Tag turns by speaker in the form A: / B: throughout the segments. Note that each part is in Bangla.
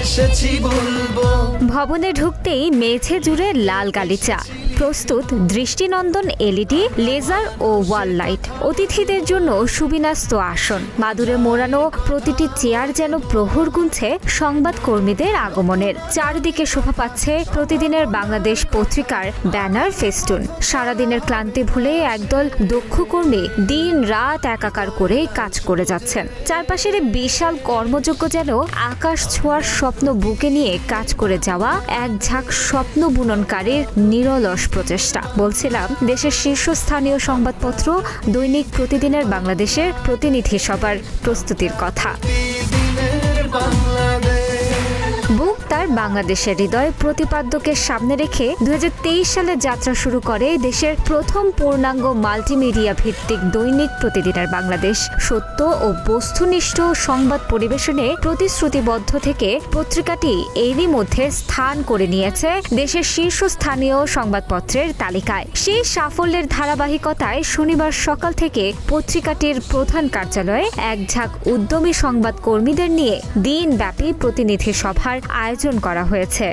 A: এসেছি বলবো।
B: ভবনে ঢুকতেই মেঝে জুড়ে লাল গালিচা, প্রস্তুত দৃষ্টিনন্দন এলইডি, লেজার ও ওয়াল লাইট। অতিথিদের জন্য সুবিন্যস্ত আসন, মাদুরে মোড়ানো প্রতিটি চেয়ার যেন প্রহর গুনছে সংবাদ কর্মীদের আগমনের। চারদিকে শোভা পাচ্ছে প্রতিদিনের বাংলাদেশ পত্রিকার ব্যানার, ফেস্টুন। সারাদিনের ক্লান্তি ভুলে একদল দক্ষ কর্মী দিন রাত একাকার করে কাজ করে যাচ্ছেন। চারপাশের বিশাল কর্মযজ্ঞ যেন আকাশ ছোঁয়ার স্বপ্ন বুকে নিয়ে কাজ করে যাওয়া এক ঝাঁক স্বপ্ন বুননকারীর নিরলস প্রচেষ্টা। বলছিলাম দেশের শীর্ষস্থানীয় সংবাদপত্র দৈনিক প্রতিদিনের বাংলাদেশের প্রতিনিধি সভার প্রস্তুতির কথা। বুক তার বাংলাদেশের হৃদয় প্রতিপাদ্যকে সামনে রেখে 2023 সালে যাত্রা শুরু করে দেশের প্রথম পূর্ণাঙ্গ মাল্টিমিডিয়া ভিত্তিক দৈনিক প্রতিদিনের বাংলাদেশ। সত্য ও বস্তুনিষ্ঠ সংবাদ পরিবেশনে প্রতিশ্রুতিবদ্ধ থেকে পত্রিকাটি এরই মধ্যে স্থান করে নিয়েছে দেশের শীর্ষস্থানীয় সংবাদপত্রের তালিকায়। সেই সাফল্যের ধারাবাহিকতায় শনিবার সকাল থেকে পত্রিকাটির প্রধান কার্যালয়ে এক ঝাঁক উদ্যমী সংবাদ কর্মীদের নিয়ে দিনব্যাপী প্রতিনিধি সভার আয়োজন করা হয়েছে।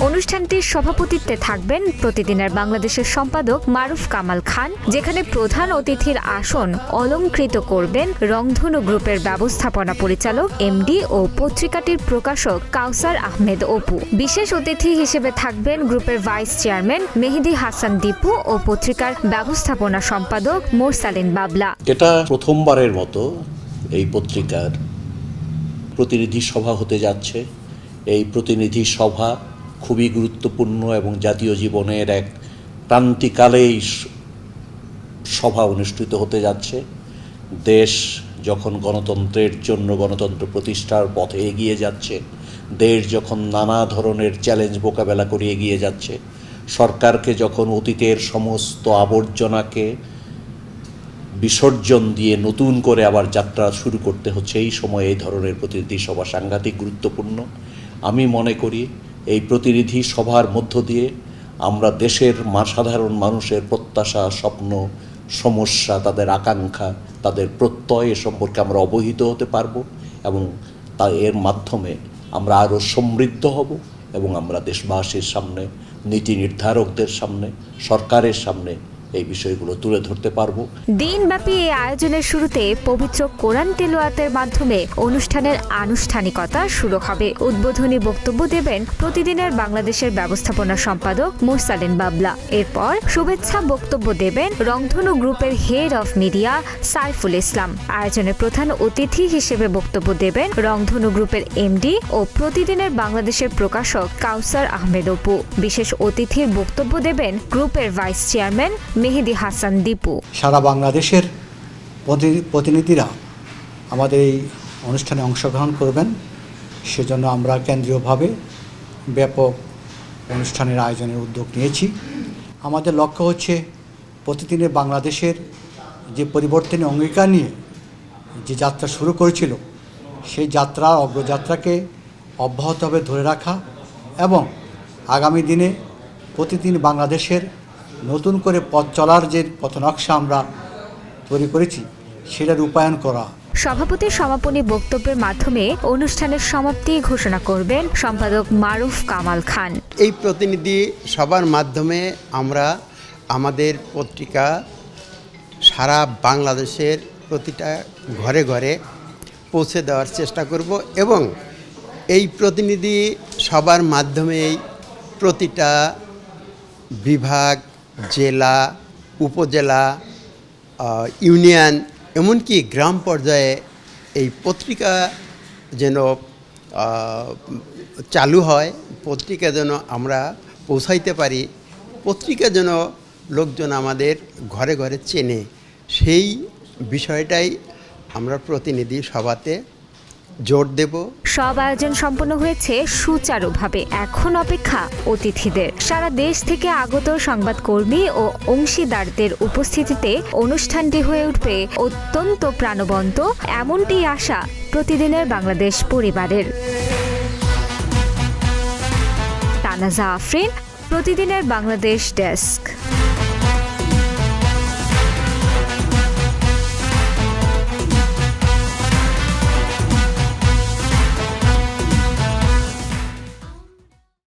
B: অনুষ্ঠানটির সভাপতিত্বে থাকবেন প্রতিদিনের বাংলাদেশের সম্পাদক মারুফ কামাল খান, যেখানে প্রধান অতিথির আসন অলংকৃত করবেন রংধনু গ্রুপের ব্যবস্থাপনা পরিচালক এমডি ও পত্রিকাটির প্রকাশক কাউসার আহমেদ অপু। বিশেষ অতিথি হিসেবে থাকবেন গ্রুপের ভাইস চেয়ারম্যান মেহেদী হাসান দীপু ও পত্রিকার ব্যবস্থাপনা সম্পাদক মোরসালিন বাবলা।
C: এটা প্রথমবারের মতো এই পত্রিকার প্রতিনিধি সভা হতে যাচ্ছে। এই প্রতিনিধি সভা খুবই গুরুত্বপূর্ণ এবং জাতীয় জীবনের এক প্রান্তিকালেই সভা অনুষ্ঠিত হতে যাচ্ছে। দেশ যখন গণতন্ত্রের জন্য গণতন্ত্র প্রতিষ্ঠার পথে এগিয়ে যাচ্ছে, দেশ যখন নানা ধরনের চ্যালেঞ্জ মোকাবেলা করে এগিয়ে যাচ্ছে, সরকারকে যখন অতীতের সমস্ত আবর্জনাকে বিসর্জন দিয়ে নতুন করে আবার যাত্রা শুরু করতে হচ্ছে, এই সময় এই ধরনের প্রতিনিধি সভা সাংঘাতিক গুরুত্বপূর্ণ। আমি মনে করি এই প্রতিনিধি সভার মধ্য দিয়ে আমরা দেশের সাধারণ মানুষের প্রত্যাশা, স্বপ্ন, সমস্যা, তাদের আকাঙ্ক্ষা, তাদের প্রত্যয় এ সম্পর্কে আমরা অবহিত হতে পারবো এবং এর মাধ্যমে আমরা আরও সমৃদ্ধ হব এবং আমরা দেশবাসীর সামনে, নীতি নির্ধারকদের সামনে, সরকারের সামনে এই বিষয়গুলো তুলে ধরতে পারবো।
B: দিনব্যাপী এই আয়োজনের শুরুতে পবিত্র কোরআন তেলাওয়াতের মাধ্যমে অনুষ্ঠানের আনুষ্ঠানিকতা শুরু হবে। উদ্বোধনী বক্তব্য দেবেন প্রতিদিনের বাংলাদেশের ব্যবস্থাপনা সম্পাদক মোরসালিন বাবলা। এরপর শুভেচ্ছা বক্তব্য দেবেন রংধনু গ্রুপের head of media Saiful Islam. আয়োজনে প্রধান অতিথি হিসেবে বক্তব্য দেবেন রংধনু গ্রুপের এমডি ও প্রতিদিনের বাংলাদেশের প্রকাশক কাউসার আহমেদ অপু। বিশেষ অতিথির বক্তব্য দেবেন গ্রুপের ভাইস চেয়ারম্যান মেহেদী হাসান দীপু।
D: সারা বাংলাদেশের প্রতিনিধিরা আমাদের এই অনুষ্ঠানে অংশগ্রহণ করবেন, সেজন্য আমরা কেন্দ্রীয়ভাবে ব্যাপক অনুষ্ঠানের আয়োজনের উদ্যোগ নিয়েছি। আমাদের লক্ষ্য হচ্ছে প্রতিদিনের বাংলাদেশের যে পরিবর্তনের অঙ্গীকার নিয়ে যে যাত্রা শুরু করেছিল, সেই অগ্রযাত্রাকে অব্যাহতভাবে ধরে রাখা এবং আগামী দিনে প্রতিদিন বাংলাদেশের নতুন করে পথ চলার যে পথনকশা আমরা তৈরি করেছি সেটা রূপায়ণ করা।
B: সভাপতির সমাপনী বক্তব্যের মাধ্যমে অনুষ্ঠানের সমাপ্তি ঘোষণা করবেন সম্পাদক মারুফ কামাল খান।
E: এই প্রতিনিধি সভার মাধ্যমে আমরা আমাদের পত্রিকা সারা বাংলাদেশের প্রতিটা ঘরে ঘরে পৌঁছে দেওয়ার চেষ্টা করব এবং এই প্রতিনিধি সভার মাধ্যমেই প্রতিটা বিভাগ, জেলা, উপজেলা, ইউনিয়ন, এমনকি গ্রাম পর্যায়ে এই পত্রিকা যেন চালু হয়, পত্রিকা যেন আমরা পৌঁছাইতে পারি, পত্রিকা যেন লোকজন আমাদের ঘরে ঘরে চেনে, সেই বিষয়টাই আমরা প্রতিনিধি সভাতে জোর দেব।
B: সব আয়োজন সম্পন্ন হয়েছে সুচারুভাবে। এখন অপেক্ষা অতিথিদের। সারা দেশ থেকে আগত সংবাদকর্মী ও অংশীদারদের উপস্থিতিতে অনুষ্ঠানটি হয়ে উঠবে অত্যন্ত প্রাণবন্ত, এমনটি আশা প্রতিদিনের বাংলাদেশ পরিবারের। তানাজা আফরিন, প্রতিদিনের বাংলাদেশ ডেস্ক।